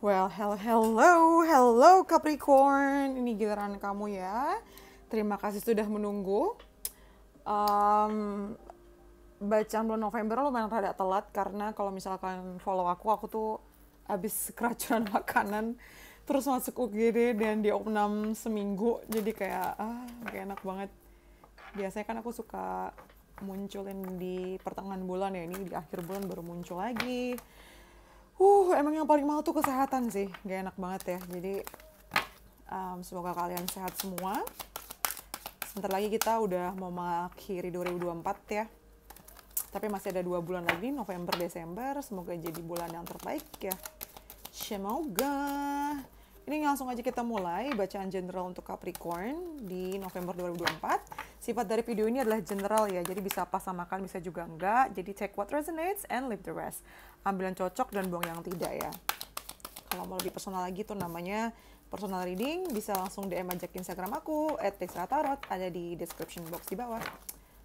Well, hello Capricorn. Ini giliran kamu ya. Terima kasih sudah menunggu. Um, Bacaan bulan November lumayan rada telat karena kalau misalkan follow aku tuh abis keracunan makanan terus masuk UGD dan diopnam seminggu, jadi kayak gak enak banget. Biasanya kan aku suka munculin di pertengahan bulan ya, ini di akhir bulan baru muncul lagi. Emang yang paling mahal tuh kesehatan sih, gak enak banget ya. Jadi semoga kalian sehat semua. Sebentar lagi kita udah mau mengakhiri 2024 ya. Tapi masih ada 2 bulan lagi, November, Desember. Semoga jadi bulan yang terbaik ya. Semoga. Ini langsung aja kita mulai bacaan general untuk Capricorn di November 2024. Sifat dari video ini adalah general ya, jadi bisa pas samakan, bisa juga enggak. Jadi take what resonates and leave the rest. Ambil yang cocok dan buang yang tidak ya. Kalau mau lebih personal lagi tuh namanya personal reading, bisa langsung DM aja ke Instagram aku @texratarot, ada di description box di bawah.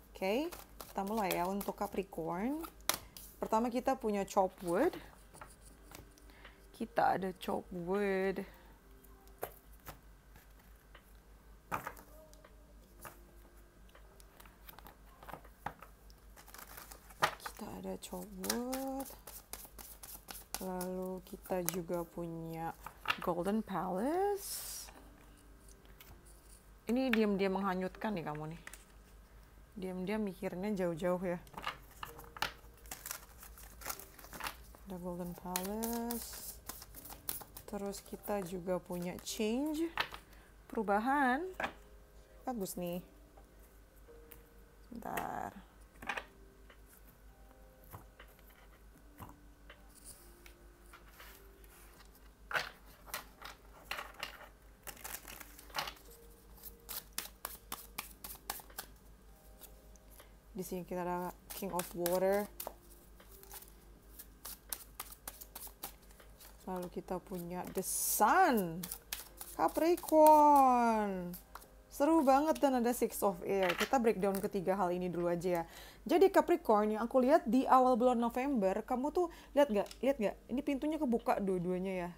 Oke, kita mulai ya untuk Capricorn. Pertama kita punya chop wood. Kita ada chop wood. Kita ada chop wood. Lalu kita juga punya Golden Palace. Ini diam-diam menghanyutkan nih kamu nih. Diam-diam mikirnya jauh-jauh ya. Ada Golden Palace. Terus kita juga punya Change. Perubahan. Bagus nih. Bentar. Di sini kita ada King of Water. Lalu kita punya The Sun. Capricorn. Seru banget dan ada Six of Air. Kita breakdown ketiga hal ini dulu aja ya. Jadi Capricorn, yang aku lihat di awal bulan November, kamu tuh lihat gak? Ini pintunya kebuka dua-duanya ya.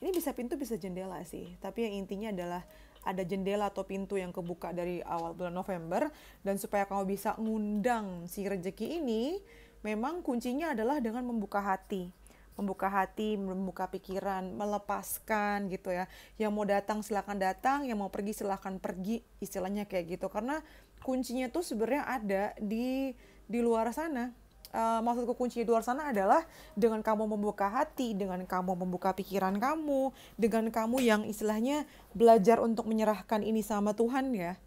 Ini bisa pintu bisa jendela sih. Tapi yang intinya adalah ada jendela atau pintu yang kebuka dari awal bulan November. Dan supaya kamu bisa ngundang si rezeki ini, memang kuncinya adalah dengan membuka hati, membuka pikiran, melepaskan gitu ya. Yang mau datang silakan datang, yang mau pergi silakan pergi, istilahnya kayak gitu. Karena kuncinya tuh sebenarnya ada di luar sana. Maksudku kunci di luar sana adalah dengan kamu membuka hati, dengan kamu membuka pikiran kamu, dengan kamu yang istilahnya belajar untuk menyerahkan ini sama Tuhan ya.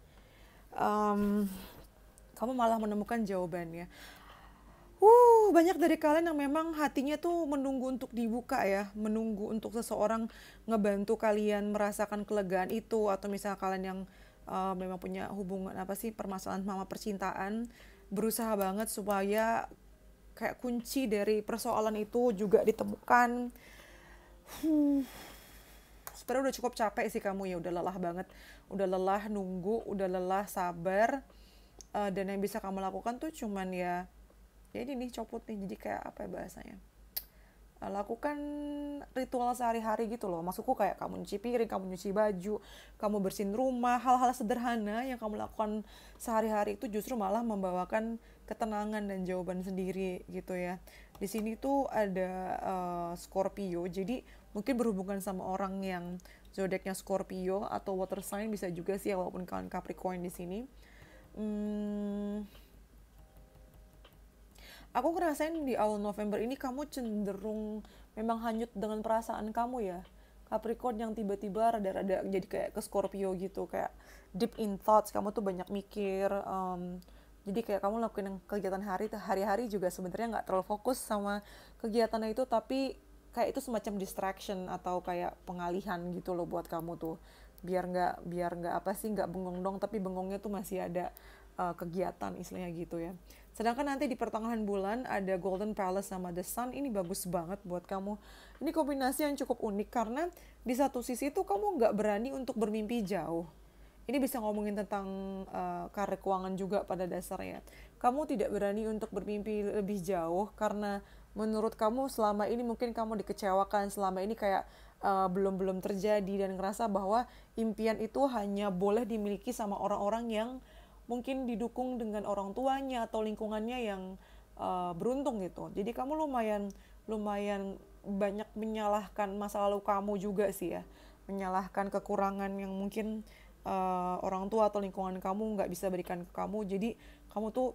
Kamu malah menemukan jawabannya. Banyak dari kalian yang memang hatinya tuh menunggu untuk dibuka ya, menunggu untuk seseorang ngebantu kalian merasakan kelegaan itu, atau misalnya kalian yang memang punya hubungan permasalahan sama percintaan, berusaha banget supaya kayak kunci dari persoalan itu juga ditemukan. Sebenarnya udah cukup capek sih kamu ya, udah lelah banget, udah lelah nunggu, udah lelah sabar, dan yang bisa kamu lakukan tuh cuman ya ini nih copot nih. Jadi kayak apa ya bahasanya, lakukan ritual sehari-hari gitu loh. Maksudku kayak kamu nyuci piring, kamu nyuci baju, kamu bersihin rumah, hal-hal sederhana yang kamu lakukan sehari-hari itu justru malah membawakan ketenangan dan jawaban sendiri gitu ya. Di sini tuh ada Scorpio, jadi mungkin berhubungan sama orang yang zodiaknya Scorpio atau water sign bisa juga sih ya, walaupun kalian Capricorn di sini. Aku ngerasain di awal November ini kamu cenderung memang hanyut dengan perasaan kamu ya. Capricorn yang tiba-tiba rada-rada jadi kayak ke Scorpio gitu, kayak deep in thoughts, kamu tuh banyak mikir. Jadi kayak kamu lakuin kegiatan hari-hari juga sebenarnya nggak terlalu fokus sama kegiatannya itu, tapi kayak itu semacam distraction atau kayak pengalihan gitu loh buat kamu tuh. Biar nggak bengong dong, tapi bengongnya tuh masih ada kegiatan istilahnya gitu ya. Sedangkan nanti di pertengahan bulan ada Golden Palace sama The Sun, ini bagus banget buat kamu. Ini kombinasi yang cukup unik karena di satu sisi tuh kamu nggak berani untuk bermimpi jauh. Ini bisa ngomongin tentang karir keuangan juga pada dasarnya. Kamu tidak berani untuk bermimpi lebih jauh karena menurut kamu selama ini mungkin kamu dikecewakan, selama ini kayak belum terjadi, dan ngerasa bahwa impian itu hanya boleh dimiliki sama orang-orang yang mungkin didukung dengan orang tuanya atau lingkungannya yang beruntung gitu. Jadi kamu lumayan banyak menyalahkan masa lalu kamu juga sih ya, menyalahkan kekurangan yang mungkin orang tua atau lingkungan kamu nggak bisa berikan ke kamu. Jadi kamu tuh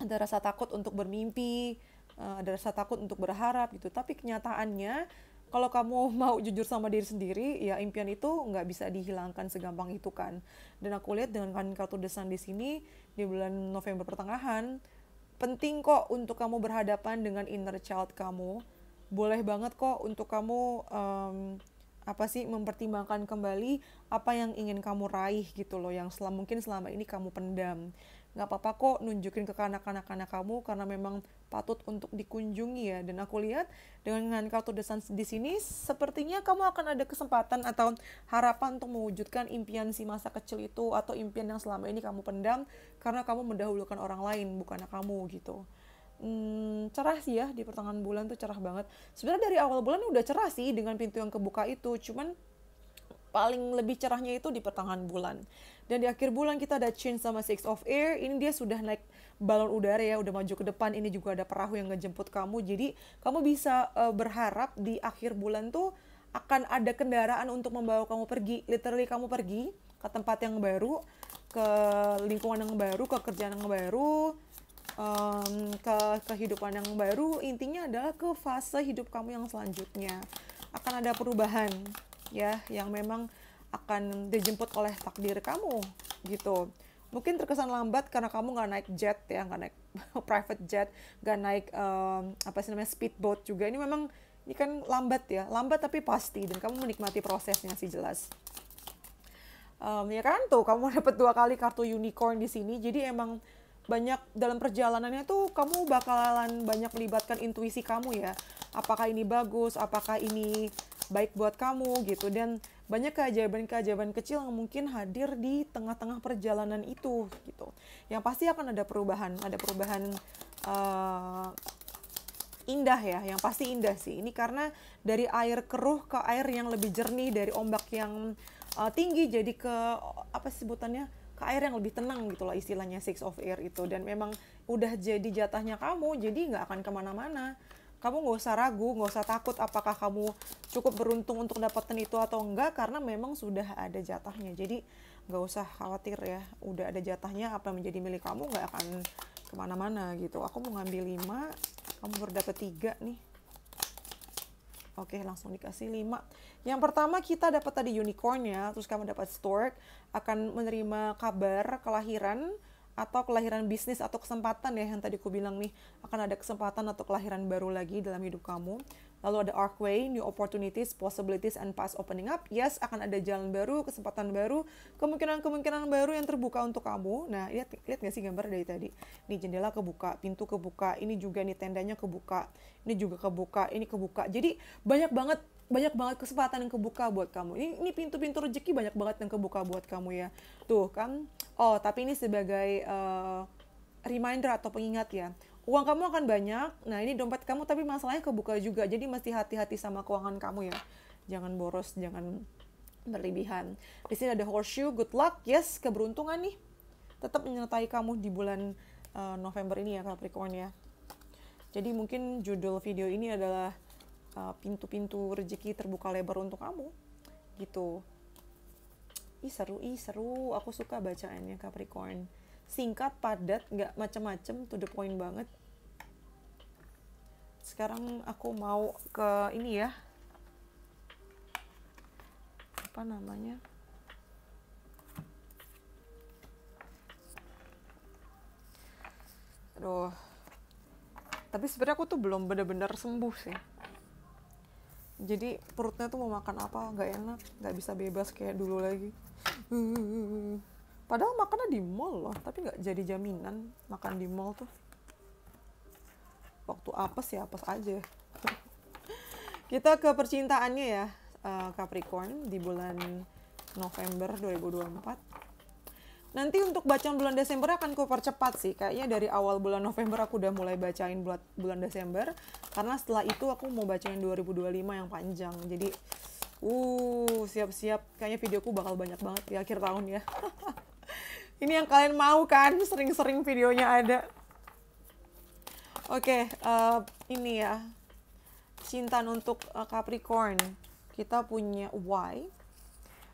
ada rasa takut untuk bermimpi, ada rasa takut untuk berharap gitu. Tapi kenyataannya kalau kamu mau jujur sama diri sendiri, ya impian itu nggak bisa dihilangkan segampang itu kan. Dan aku lihat dengan kartu The Sun di sini di bulan November pertengahan, penting kok untuk kamu berhadapan dengan inner child kamu. Boleh banget kok untuk kamu mempertimbangkan kembali apa yang ingin kamu raih gitu loh, yang mungkin selama ini kamu pendam. Nggak apa-apa kok nunjukin ke anak-anak kamu, karena memang patut untuk dikunjungi ya. Dan aku lihat dengan kartu The Sun di sini, sepertinya kamu akan ada kesempatan atau harapan untuk mewujudkan impian si masa kecil itu, atau impian yang selama ini kamu pendam karena kamu mendahulukan orang lain, bukan kamu gitu. Cerah sih ya, di pertengahan bulan tuh cerah banget. Sebenarnya dari awal bulan udah cerah sih dengan pintu yang kebuka itu, cuman paling lebih cerahnya itu di pertengahan bulan. Dan di akhir bulan kita ada Change sama Six of Air. Ini dia sudah naik balon udara ya, udah maju ke depan. Ini juga ada perahu yang ngejemput kamu. Jadi kamu bisa berharap di akhir bulan tuh akan ada kendaraan untuk membawa kamu pergi. Literally kamu pergi ke tempat yang baru, ke lingkungan yang baru, ke kerjaan yang baru, ke kehidupan yang baru. Intinya adalah ke fase hidup kamu yang selanjutnya. Akan ada perubahan ya, yang memang akan dijemput oleh takdir kamu gitu. Mungkin terkesan lambat karena kamu nggak naik jet ya, nggak naik private jet, nggak naik speedboat juga. Ini memang ini kan lambat ya, lambat tapi pasti, dan kamu menikmati prosesnya sih jelas. Ya kan tuh kamu dapat 2 kali kartu unicorn di sini. Jadi emang banyak dalam perjalanannya tuh kamu bakalan banyak melibatkan intuisi kamu ya. Apakah ini bagus, apakah ini baik buat kamu gitu. Dan banyak keajaiban-keajaiban kecil yang mungkin hadir di tengah-tengah perjalanan itu gitu. Yang pasti akan ada perubahan indah ya, yang pasti indah sih. Ini karena dari air keruh ke air yang lebih jernih, dari ombak yang tinggi jadi ke sebutannya, ke air yang lebih tenang gitu lah istilahnya, Six of Air itu. Dan memang udah jadi jatahnya kamu, jadi nggak akan kemana-mana. Kamu nggak usah ragu, nggak usah takut apakah kamu cukup beruntung untuk dapetin itu atau enggak, karena memang sudah ada jatahnya. Jadi nggak usah khawatir ya, udah ada jatahnya, apa yang menjadi milik kamu nggak akan kemana-mana gitu. Aku mau ngambil 5, kamu baru dapet 3 nih. Oke, langsung dikasih 5. Yang pertama kita dapat tadi unicorn ya, terus kamu dapat stork, akan menerima kabar kelahiran atau kelahiran bisnis atau kesempatan ya, yang tadi aku bilang nih, akan ada kesempatan atau kelahiran baru lagi dalam hidup kamu. Lalu ada archway, new opportunities, possibilities, and paths opening up. Yes, akan ada jalan baru, kesempatan baru, kemungkinan baru yang terbuka untuk kamu. Nah, lihat nggak sih gambar dari tadi? Ini jendela kebuka, pintu kebuka, ini juga nih tendanya kebuka, ini juga kebuka, ini kebuka. Jadi banyak banget kesempatan yang kebuka buat kamu. Ini pintu-pintu rezeki banyak banget yang kebuka buat kamu ya. Tuh kan. Oh, tapi ini sebagai reminder atau pengingat ya. Uang kamu akan banyak. Nah, ini dompet kamu tapi masalahnya kebuka juga. Jadi mesti hati-hati sama keuangan kamu ya. Jangan boros, jangan berlebihan. Di sini ada horseshoe, good luck. Yes, keberuntungan nih. Tetap menyertai kamu di bulan November ini ya, Capricorn ya. Jadi mungkin judul video ini adalah pintu-pintu rezeki terbuka lebar untuk kamu gitu. Seru, aku suka bacaannya Capricorn. Singkat, padat, nggak macem-macem, to the point banget. Sekarang aku mau ke ini ya, apa namanya, aduh, tapi sebenarnya aku tuh belum benar-benar sembuh sih. Jadi perutnya tuh mau makan apa nggak enak, nggak bisa bebas kayak dulu lagi. Padahal makannya di mall loh, tapi nggak jadi jaminan makan di mall tuh. Waktu apes ya apes aja. Kita ke percintaannya ya, Capricorn di bulan November 2024. Nanti untuk bacaan bulan Desember akan ku percepat sih. Kayaknya dari awal bulan November aku udah mulai bacain bulan Desember. Karena setelah itu aku mau bacain 2025 yang panjang. Jadi, siap-siap. Kayaknya videoku bakal banyak banget di akhir tahun ya. Ini yang kalian mau kan? Sering-sering videonya ada. Oke, ini ya. Cinta untuk Capricorn. Kita punya why.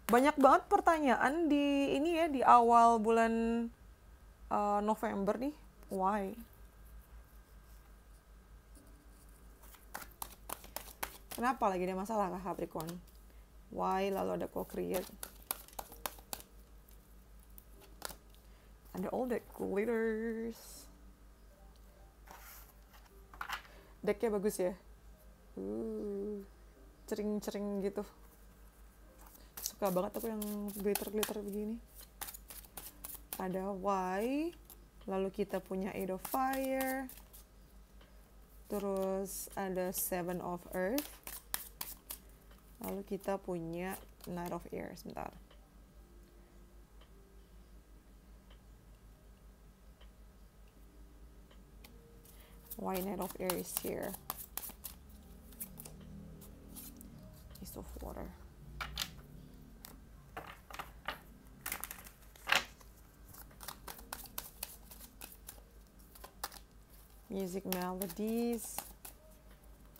Banyak banget pertanyaan di ini ya, di awal bulan November nih. Why? Kenapa lagi ada masalah kah Capricorn? Why? Lalu ada co-create. Ada all the glitters. Decknya bagus ya. Cering-cering gitu. Suka banget aku yang glitter-glitter begini. Ada why. Lalu kita punya Eight of Fire. Terus ada Seven of Earth. Lalu kita punya Knight of Air. Sebentar. Why Knight of Air is here? Ace of Water. Music melodies.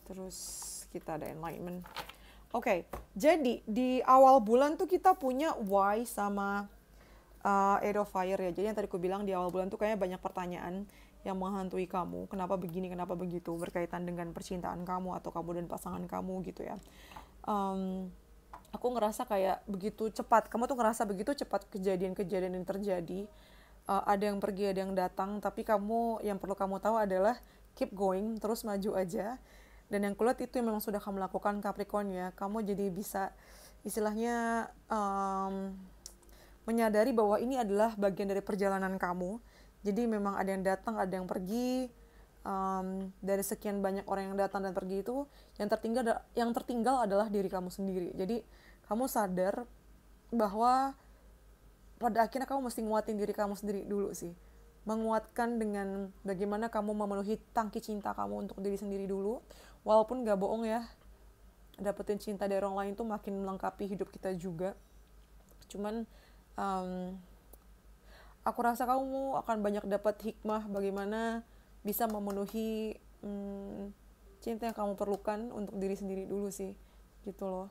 Terus kita ada enlightenment. Oke, jadi di awal bulan tuh kita punya why sama Eight of Fire ya. Jadi yang tadi aku bilang di awal bulan tuh kayaknya banyak pertanyaan yang menghantui kamu. Kenapa begini, kenapa begitu. Berkaitan dengan percintaan kamu atau kamu dan pasangan kamu gitu ya. Aku ngerasa kayak begitu cepat. Kamu tuh ngerasa begitu cepat kejadian-kejadian yang terjadi. Ada yang pergi, ada yang datang, tapi kamu yang perlu kamu tahu adalah keep going, terus maju aja. Dan yang kulihat itu yang memang sudah kamu lakukan Capricorn ya. Kamu jadi bisa istilahnya menyadari bahwa ini adalah bagian dari perjalanan kamu. Jadi memang ada yang datang, ada yang pergi. Dari sekian banyak orang yang datang dan pergi itu, yang tertinggal adalah diri kamu sendiri. Jadi kamu sadar bahwa pada akhirnya kamu mesti nguatin diri kamu sendiri dulu sih. Menguatkan dengan bagaimana kamu memenuhi tangki cinta kamu untuk diri sendiri dulu. Walaupun gak bohong ya, dapetin cinta dari orang lain tuh makin melengkapi hidup kita juga. Cuman aku rasa kamu akan banyak dapat hikmah bagaimana bisa memenuhi cinta yang kamu perlukan untuk diri sendiri dulu sih. Gitu loh.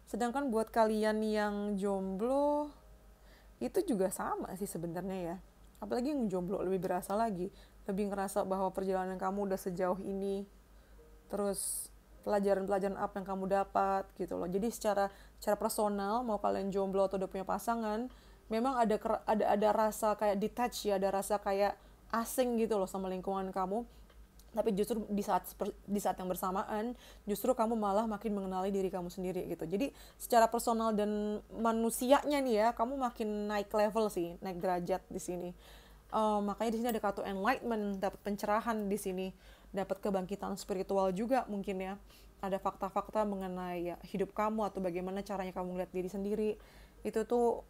Sedangkan buat kalian yang jomblo, itu juga sama sih sebenarnya ya. Apalagi yang jomblo lebih berasa lagi. Lebih ngerasa bahwa perjalanan kamu udah sejauh ini. Terus pelajaran-pelajaran apa yang kamu dapat gitu loh. Jadi secara personal, mau kalian jomblo atau udah punya pasangan, memang ada rasa kayak detach ya, ada rasa kayak asing gitu loh sama lingkungan kamu. Tapi justru di saat yang bersamaan, justru kamu malah makin mengenali diri kamu sendiri gitu. Jadi secara personal dan manusianya nih ya, kamu makin naik level sih, naik derajat di sini. Makanya di sini ada kartu enlightenment, dapat pencerahan di sini, dapat kebangkitan spiritual juga mungkin ya. Ada fakta-fakta mengenai ya, hidup kamu atau bagaimana caranya kamu melihat diri sendiri. Itu tuh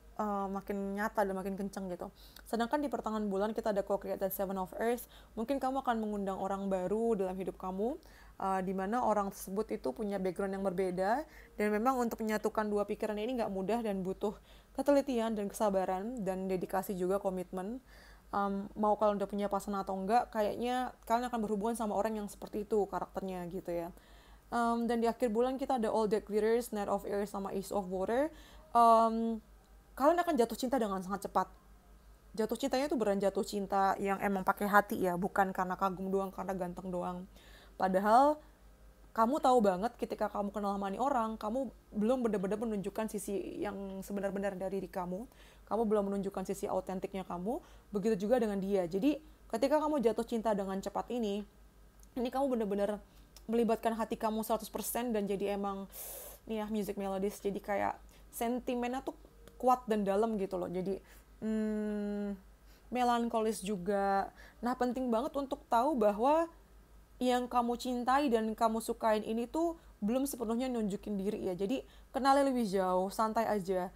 makin nyata dan makin kenceng gitu. Sedangkan di pertengahan bulan kita ada co-create dan Seven of Earth. Mungkin kamu akan mengundang orang baru dalam hidup kamu, di mana orang tersebut itu punya background yang berbeda. Dan memang untuk menyatukan dua pikiran ini nggak mudah dan butuh ketelitian dan kesabaran dan dedikasi juga, komitmen. Mau kalian udah punya pasangan atau enggak, kayaknya kalian akan berhubungan sama orang yang seperti itu karakternya gitu ya. Dan di akhir bulan kita ada All That Glitters, Knight of Air sama Ace of Water. Kalian akan jatuh cinta dengan sangat cepat. Jatuh cintanya itu beneran jatuh cinta yang emang pakai hati ya, bukan karena kagum doang, karena ganteng doang. Padahal kamu tahu banget ketika kamu kenal sama nih orang, kamu belum benar-benar menunjukkan sisi yang sebenar-benar dari diri kamu. Kamu belum menunjukkan sisi autentiknya kamu. Begitu juga dengan dia. Jadi ketika kamu jatuh cinta dengan cepat ini kamu benar-benar melibatkan hati kamu 100% dan jadi emang nih ya, music melodies, jadi kayak sentimennya tuh kuat dan dalam gitu loh. Jadi melankolis juga. Nah, penting banget untuk tahu bahwa yang kamu cintai dan kamu sukain ini tuh belum sepenuhnya nunjukin diri ya. Jadi kenali lebih jauh, santai aja.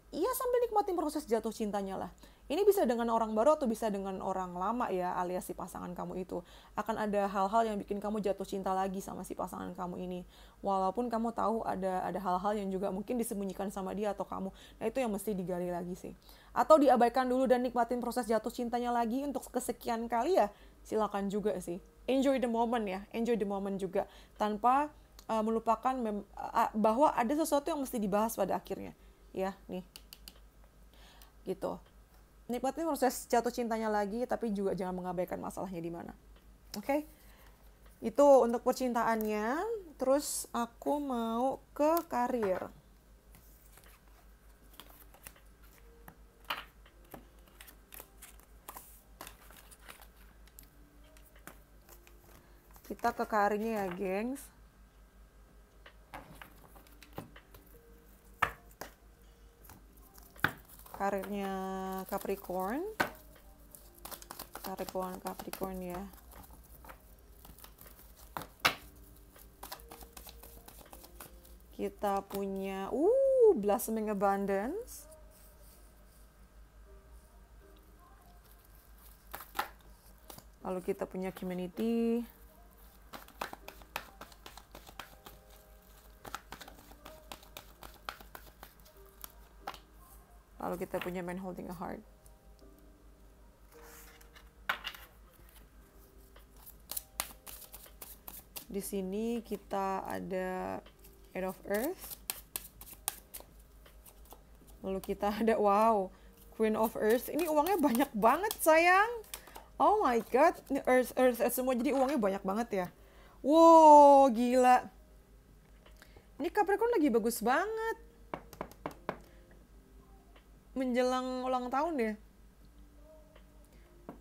ya sambil nikmatin proses jatuh cintanya lah. Ini bisa dengan orang baru atau bisa dengan orang lama ya, alias si pasangan kamu itu. Akan ada hal-hal yang bikin kamu jatuh cinta lagi sama si pasangan kamu ini. Walaupun kamu tahu ada hal-hal yang juga mungkin disembunyikan sama dia atau kamu. Nah itu yang mesti digali lagi sih. Atau diabaikan dulu dan nikmatin proses jatuh cintanya lagi untuk kesekian kali ya, silakan juga sih. Enjoy the moment ya, enjoy the moment juga. Tanpa melupakan bahwa ada sesuatu yang mesti dibahas pada akhirnya. Ya, nih. Gitu. Nikmatin proses jatuh cintanya lagi, tapi juga jangan mengabaikan masalahnya di mana. Oke? Itu untuk percintaannya. Terus aku mau ke karir. Kita ke karirnya ya, gengs. Karirnya Capricorn ya. Kita punya Blossoming Abundance. Lalu kita punya Community. Lalu kita punya Man Holding a Heart. Di sini kita ada Eight of Earth. Lalu kita ada Queen of Earth. Ini uangnya banyak banget sayang. Oh my god, ini Earth semua, jadi uangnya banyak banget ya. Wow, gila. Ini Capricorn lagi bagus banget. Menjelang ulang tahun ya.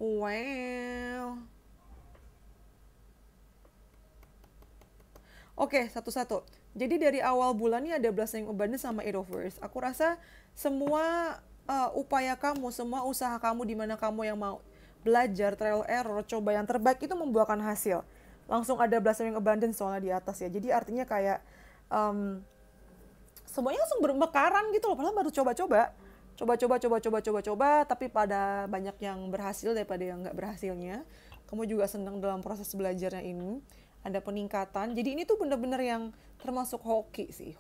Wow. Oke, satu-satu. Jadi dari awal bulan ini ada Blossoming Abundance sama Eight of Earth. Aku rasa semua upaya kamu, semua usaha kamu di mana kamu yang mau belajar, trial error, coba yang terbaik itu membuahkan hasil. Langsung ada Blossoming Abundance soalnya di atas ya. Jadi artinya kayak semuanya langsung bermekaran gitu loh. Padahal baru coba-coba, tapi pada banyak yang berhasil daripada yang nggak berhasilnya. Kamu juga senang dalam proses belajarnya ini. Ada peningkatan. Jadi ini tuh bener-bener yang termasuk hoki sih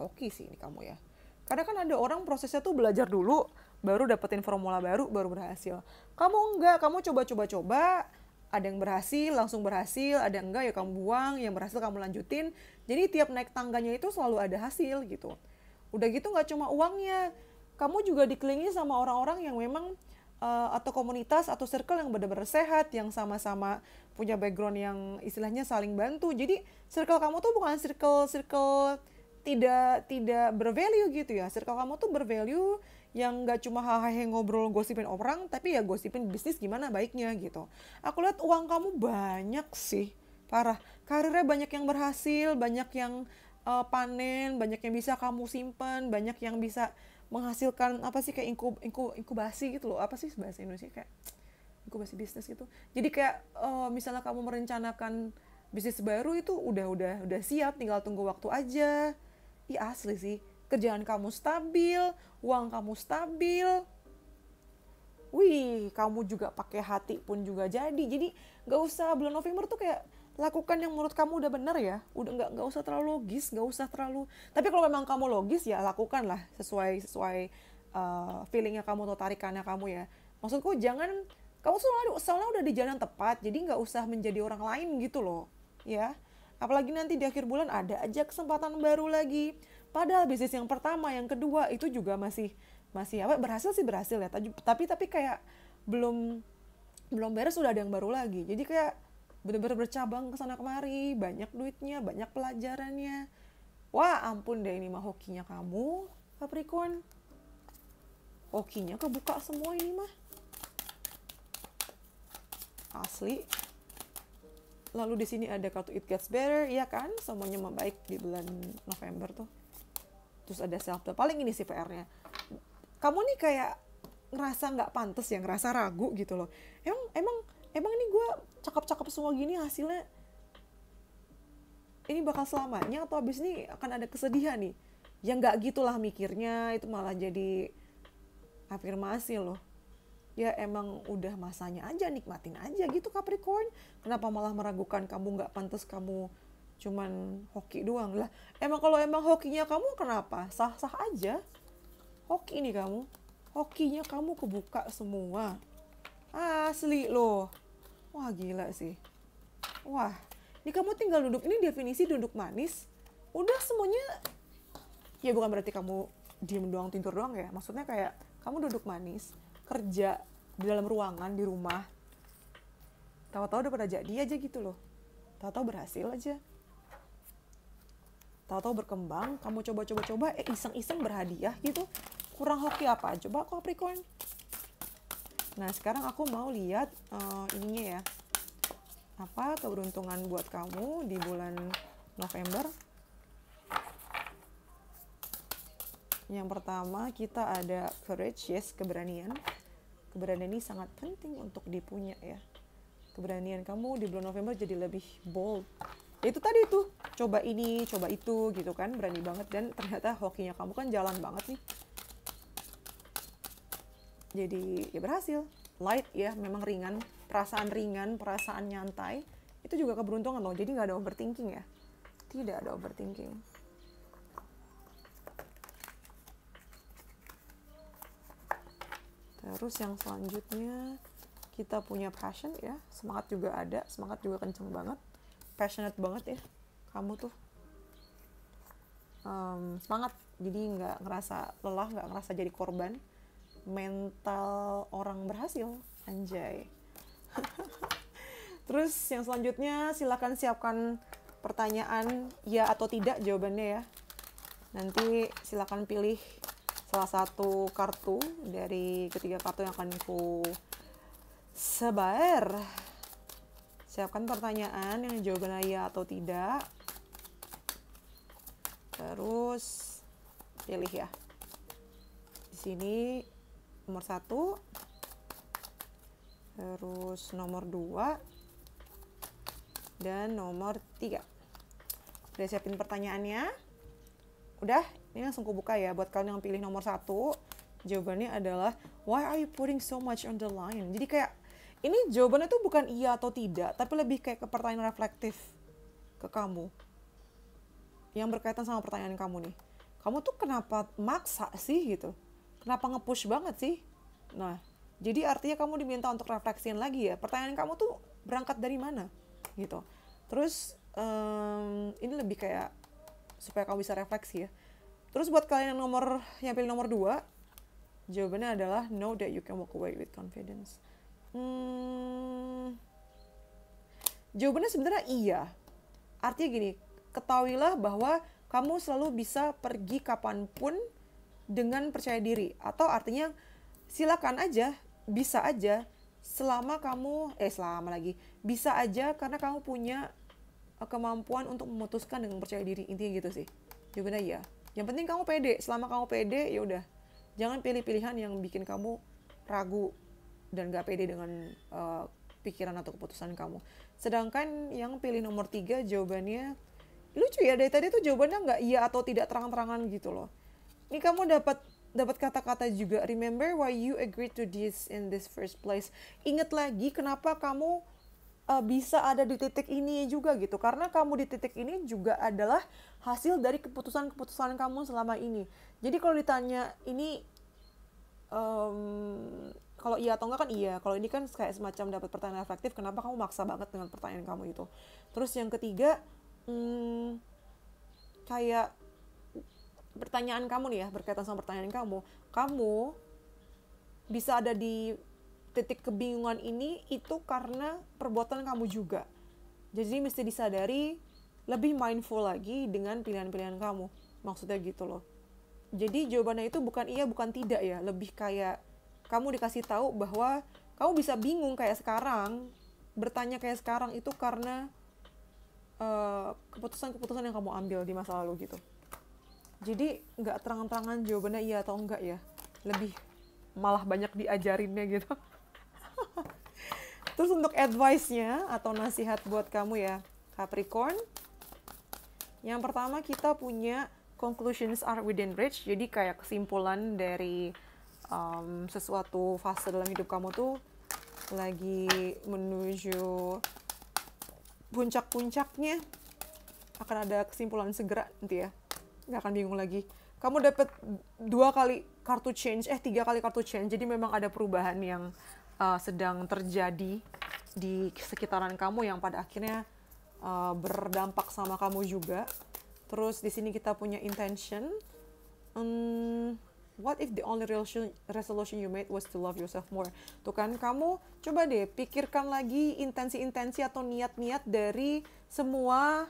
ini kamu ya. Karena kan ada orang prosesnya tuh belajar dulu, baru dapetin formula baru berhasil. Kamu enggak, kamu coba-coba, ada yang berhasil, langsung berhasil, ada yang enggak ya kamu buang, yang berhasil kamu lanjutin. Jadi tiap naik tangganya itu selalu ada hasil gitu. Udah gitu nggak cuma uangnya, kamu juga dikelilingi sama orang-orang yang memang atau komunitas atau circle yang benar-benar sehat, yang sama-sama punya background yang istilahnya saling bantu. Jadi circle kamu tuh bukan circle tidak bervalue gitu ya. Circle kamu tuh bervalue yang nggak cuma hahaha ngobrol gosipin orang, tapi ya gosipin bisnis gimana baiknya gitu. Aku lihat uang kamu banyak sih, parah. Karirnya banyak yang berhasil, banyak yang panen, banyak yang bisa kamu simpen, banyak yang bisa menghasilkan apa sih kayak inkubasi gitu loh. Apa sih bahasa Indonesia, kayak inkubasi bisnis gitu. Jadi kayak misalnya kamu merencanakan bisnis baru itu udah siap, tinggal tunggu waktu aja. Ih asli sih, kerjaan kamu stabil, uang kamu stabil. Wih, kamu juga pakai hati pun juga jadi. Jadi nggak usah bulan November tuh kayak lakukan yang menurut kamu udah benar ya. Udah nggak usah terlalu logis, nggak usah terlalu. Tapi kalau memang kamu logis ya lakukanlah sesuai feelingnya kamu atau tarikannya kamu ya. Maksudku jangan kamu soalnya udah di jalan tepat, jadi nggak usah menjadi orang lain gitu loh, ya. Apalagi nanti di akhir bulan ada aja kesempatan baru lagi. Padahal bisnis yang pertama, yang kedua itu juga masih berhasil sih berhasil ya. Tapi kayak belum beres udah ada yang baru lagi. Jadi kayak bener-bener bercabang kesana kemari, banyak duitnya, banyak pelajarannya. Wah ampun deh, ini mah hokinya kamu Capricorn. Hokinya kebuka semua ini mah. Asli. Lalu di sini ada kartu It Gets Better, ya kan? Semuanya membaik di bulan November tuh. Terus ada self-love. Paling ini sih PR-nya. Kamu nih kayak ngerasa nggak pantas ya, ngerasa ragu gitu loh. Emang ini gue cakep-cakep semua gini hasilnya ini bakal selamanya atau abis ini akan ada kesedihan nih? Ya nggak gitulah mikirnya, itu malah jadi afirmasi loh. Ya emang udah masanya aja, nikmatin aja gitu Capricorn. Kenapa malah meragukan kamu nggak pantas, kamu cuman hoki doang lah. Emang kalau emang hokinya kamu kenapa? Sah-sah aja. Hoki nih kamu. Hokinya kamu kebuka semua. Asli loh. Wah gila sih. Wah, ini kamu tinggal duduk, ini definisi duduk manis. Udah semuanya, ya bukan berarti kamu diem doang, tidur doang ya. Maksudnya kayak kamu duduk manis, kerja di dalam ruangan, di rumah. Tahu-tahu udah pada jadi aja gitu loh. Tahu-tahu berhasil aja. Tahu-tahu berkembang, kamu coba-coba-coba, iseng-iseng berhadiah gitu. Kurang hoki apa? Coba Capricorn. Nah, sekarang aku mau lihat ininya ya. Apa keberuntungan buat kamu di bulan November? Yang pertama kita ada courage, yes, keberanian. Keberanian ini sangat penting untuk dipunya ya. Keberanian kamu di bulan November jadi lebih bold. Ya itu tadi tuh, coba ini, coba itu gitu kan, berani banget. Dan ternyata hokinya kamu kan jalan banget nih. Jadi ya berhasil. Light ya, memang ringan, perasaan nyantai. Itu juga keberuntungan loh, jadi nggak ada overthinking ya. Tidak ada overthinking. Terus yang selanjutnya kita punya passion ya, semangat juga ada, semangat juga kenceng banget, passionate banget ya kamu tuh. Semangat, jadi nggak ngerasa lelah, nggak ngerasa jadi korban. Mental orang berhasil, anjay. Terus yang selanjutnya silakan siapkan pertanyaan ya atau tidak jawabannya ya. Nanti silakan pilih salah satu kartu dari ketiga kartu yang akan ku sebar. Siapkan pertanyaan yang jawabannya ya atau tidak. Terus pilih ya. Di sini nomor 1, terus nomor 2, dan nomor 3. Udah siapin pertanyaannya? Udah? Ini langsung kubuka ya. Buat kalian yang pilih nomor 1, jawabannya adalah why are you putting so much on the line? Jadi kayak ini jawabannya tuh bukan iya atau tidak, tapi lebih kayak ke pertanyaan reflektif ke kamu yang berkaitan sama pertanyaan kamu nih. Kamu tuh kenapa maksa sih gitu? Kenapa nge-push banget sih? Nah, jadi artinya kamu diminta untuk refleksiin lagi ya. Pertanyaan kamu tuh berangkat dari mana? Gitu. Terus ini lebih kayak supaya kamu bisa refleksi ya. Terus buat kalian yang pilih nomor 2, jawabannya adalah know that you can walk away with confidence. Jawabannya sebenarnya iya. Artinya gini, ketahuilah bahwa kamu selalu bisa pergi kapanpun dengan percaya diri. Atau artinya silakan aja, bisa aja, bisa aja karena kamu punya kemampuan untuk memutuskan dengan percaya diri. Intinya gitu sih. Jawabannya iya. Yang penting kamu pede. Selama kamu pede, ya udah. Jangan pilih pilihan yang bikin kamu ragu dan gak pede dengan pikiran atau keputusan kamu. Sedangkan yang pilih nomor 3, jawabannya lucu ya, dari tadi tuh jawabannya nggak iya atau tidak terang-terangan gitu loh. Ini kamu dapat kata-kata juga. Remember why you agreed to this in this first place. Ingat lagi kenapa kamu bisa ada di titik ini juga gitu. Karena kamu di titik ini juga adalah hasil dari keputusan-keputusan kamu selama ini. Jadi kalau ditanya ini kalau iya atau enggak kan iya. Kalau ini kan kayak semacam dapat pertanyaan reflektif, kenapa kamu maksa banget dengan pertanyaan kamu itu. Terus yang ketiga, kayak pertanyaan kamu nih ya, berkaitan sama pertanyaan kamu bisa ada di titik kebingungan ini itu karena perbuatan kamu juga. Jadi mesti disadari, lebih mindful lagi dengan pilihan-pilihan kamu. Maksudnya gitu loh. Jadi jawabannya itu bukan iya, bukan tidak ya. Lebih kayak kamu dikasih tahu bahwa kamu bisa bingung kayak sekarang, bertanya kayak sekarang itu karena keputusan-keputusan yang kamu ambil di masa lalu gitu. Jadi nggak terang-terangan jawabannya iya atau enggak ya. Lebih malah banyak diajarinnya gitu. Terus untuk advice-nya atau nasihat buat kamu ya Capricorn, yang pertama kita punya conclusions are within reach. Jadi kayak kesimpulan dari sesuatu fase dalam hidup kamu tuh lagi menuju puncak-puncaknya, akan ada kesimpulan segera nanti ya, nggak akan bingung lagi. Kamu dapat 3 kali kartu change, jadi memang ada perubahan yang sedang terjadi di sekitaran kamu yang pada akhirnya berdampak sama kamu juga. Terus di sini kita punya intention. What if the only resolution you made was to love yourself more? Tuh kan, kamu coba deh pikirkan lagi intensi-intensi atau niat-niat dari semua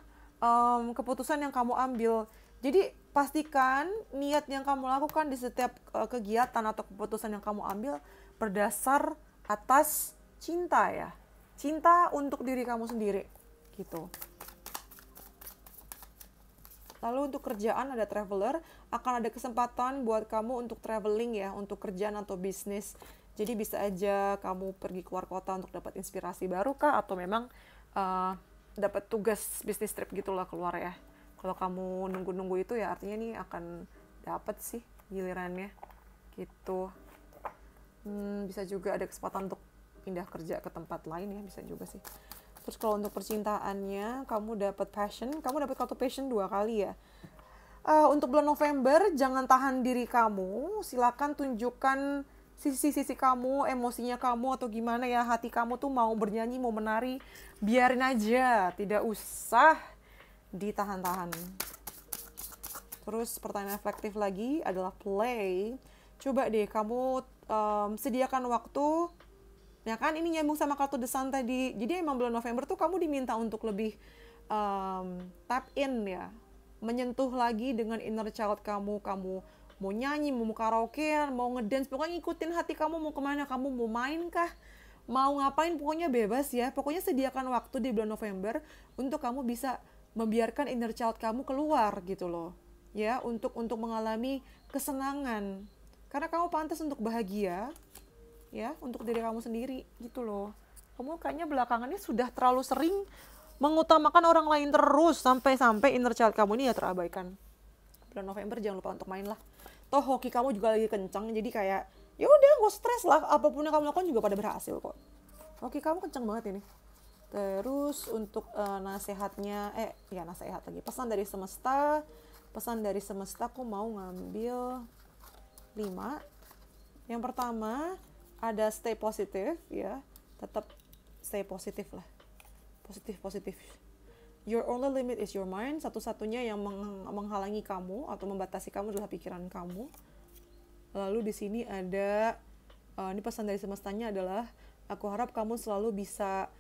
keputusan yang kamu ambil. Jadi pastikan niat yang kamu lakukan di setiap kegiatan atau keputusan yang kamu ambil berdasar atas cinta ya. Cinta untuk diri kamu sendiri gitu. Lalu untuk kerjaan ada traveler, akan ada kesempatan buat kamu untuk traveling ya, untuk kerjaan atau bisnis. Jadi bisa aja kamu pergi keluar kota untuk dapat inspirasi baru kah, atau memang dapat tugas bisnis trip gitulah keluar ya. Kalau kamu nunggu-nunggu itu ya artinya nih akan dapat sih gilirannya gitu. Bisa juga ada kesempatan untuk pindah kerja ke tempat lain ya, bisa juga sih. Terus kalau untuk percintaannya, kamu dapat passion, kamu dapat kartu passion 2 kali ya. Untuk bulan November, jangan tahan diri kamu, silakan tunjukkan sisi-sisi kamu, emosinya kamu atau gimana ya, hati kamu tuh mau bernyanyi, mau menari, biarin aja, tidak usah ditahan-tahan. Terus pertanyaan efektif lagi adalah play. Coba deh kamu sediakan waktu. Ya kan, ini nyambung sama kartu The Sun tadi. Jadi emang bulan November tuh kamu diminta untuk lebih tap in ya. Menyentuh lagi dengan inner child kamu. Kamu mau nyanyi, mau karaoke, mau ngedance. Pokoknya ikutin hati kamu mau kemana. Kamu mau main kah? Mau ngapain, pokoknya bebas ya. Pokoknya sediakan waktu di bulan November untuk kamu bisa membiarkan inner child kamu keluar gitu loh. Ya, untuk mengalami kesenangan. Karena kamu pantas untuk bahagia. Ya, untuk diri kamu sendiri gitu loh. Kamu kayaknya belakangannya sudah terlalu sering mengutamakan orang lain terus sampai inner child kamu ini ya terabaikan. Bulan November jangan lupa untuk main lah. Toh hoki kamu juga lagi kencang, jadi kayak ya udah gak stres lah, apapun yang kamu lakukan juga pada berhasil kok. Hoki kamu kencang banget ini. Terus untuk nasihatnya, nasihat lagi. Pesan dari semesta aku mau ngambil 5. Yang pertama ada stay positive ya, tetap stay positif lah, positif. Your only limit is your mind. Satu-satunya yang menghalangi kamu atau membatasi kamu adalah pikiran kamu. Lalu di sini ada ini pesan dari semestanya adalah aku harap kamu selalu bisa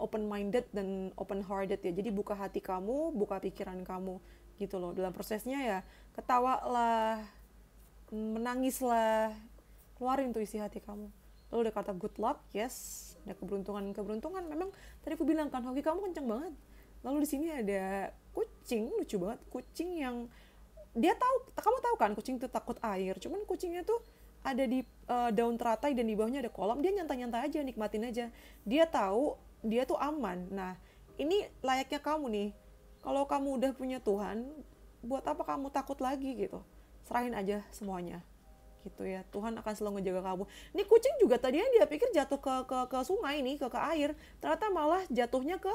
open minded dan open hearted ya. Jadi buka hati kamu, buka pikiran kamu gitu loh. Dalam prosesnya ya ketawa lah, menangis lah, keluarin tuh isi hati kamu. Lalu ada kata good luck, yes, ada keberuntungan. Memang tadi aku bilang kan hoki kamu kencang banget. Lalu di sini ada kucing, lucu banget, kucing yang dia tahu, kamu tahu kan kucing itu takut air, cuman kucingnya tuh ada di daun teratai dan di bawahnya ada kolam, dia nyantai-nyantai aja, nikmatin aja. Dia tahu dia tuh aman. Nah, ini layaknya kamu nih. Kalau kamu udah punya Tuhan, buat apa kamu takut lagi gitu? Serahin aja semuanya. Gitu ya, Tuhan akan selalu ngejaga kamu. Ini kucing juga tadinya dia pikir jatuh ke sungai nih, ke air, ternyata malah jatuhnya ke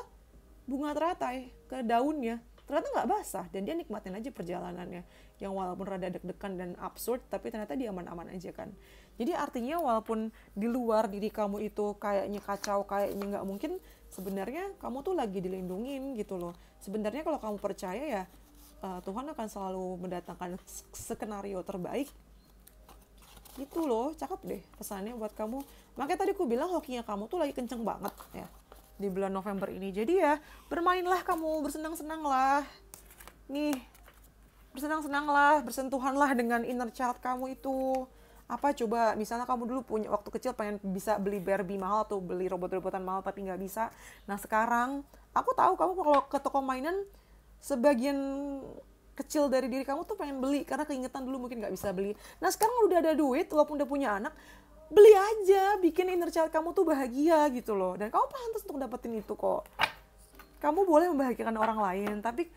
bunga teratai, ke daunnya. Ternyata nggak basah dan dia nikmatin aja perjalanannya, yang walaupun rada deg-degan dan absurd, tapi ternyata dia aman-aman aja kan. Jadi artinya walaupun di luar diri kamu itu kayaknya kacau, kayaknya nggak mungkin, sebenarnya kamu tuh lagi dilindungin gitu loh. Sebenarnya kalau kamu percaya ya Tuhan akan selalu mendatangkan skenario terbaik. Gitu loh, cakep deh pesannya buat kamu. Makanya tadi aku bilang hokinya kamu tuh lagi kenceng banget ya di bulan November ini. Jadi ya bermainlah kamu, bersenang-senanglah. Nih, bersenang-senanglah, bersentuhanlah dengan inner child kamu itu. Apa coba, misalnya kamu dulu punya waktu kecil pengen bisa beli Barbie mahal atau beli robot-robotan mahal tapi nggak bisa. Nah sekarang aku tahu kamu kalau ke toko mainan sebagian kecil dari diri kamu tuh pengen beli karena keingetan dulu mungkin nggak bisa beli. Nah sekarang udah ada duit, walaupun udah punya anak, beli aja, bikin inner child kamu tuh bahagia gitu loh. Dan kamu pantas untuk dapetin itu kok. Kamu boleh membahagiakan orang lain, tapi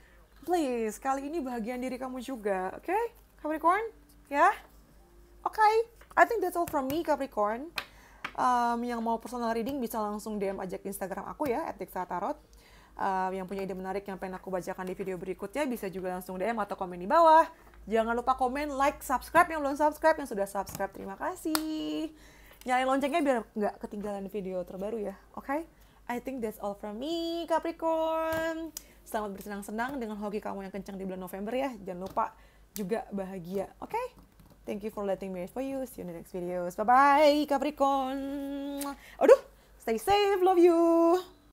please kali ini bahagian diri kamu juga, oke? Capricorn, ya? Okay, I think that's all from me, Capricorn. Yang mau personal reading bisa langsung DM aja ke Instagram aku ya, @tiksatarot. Yang punya ide menarik yang pengen aku bacakan di video berikutnya bisa juga langsung DM atau komen di bawah. Jangan lupa komen, like, subscribe yang belum subscribe, yang sudah subscribe terima kasih. Nyalain loncengnya biar nggak ketinggalan video terbaru ya, oke? I think that's all from me, Capricorn. Selamat bersenang-senang dengan hoki kamu yang kencang di bulan November ya. Jangan lupa juga bahagia, oke? Thank you for letting me read for you. See you in the next videos. Bye-bye, Capricorn. Aduh, stay safe, love you.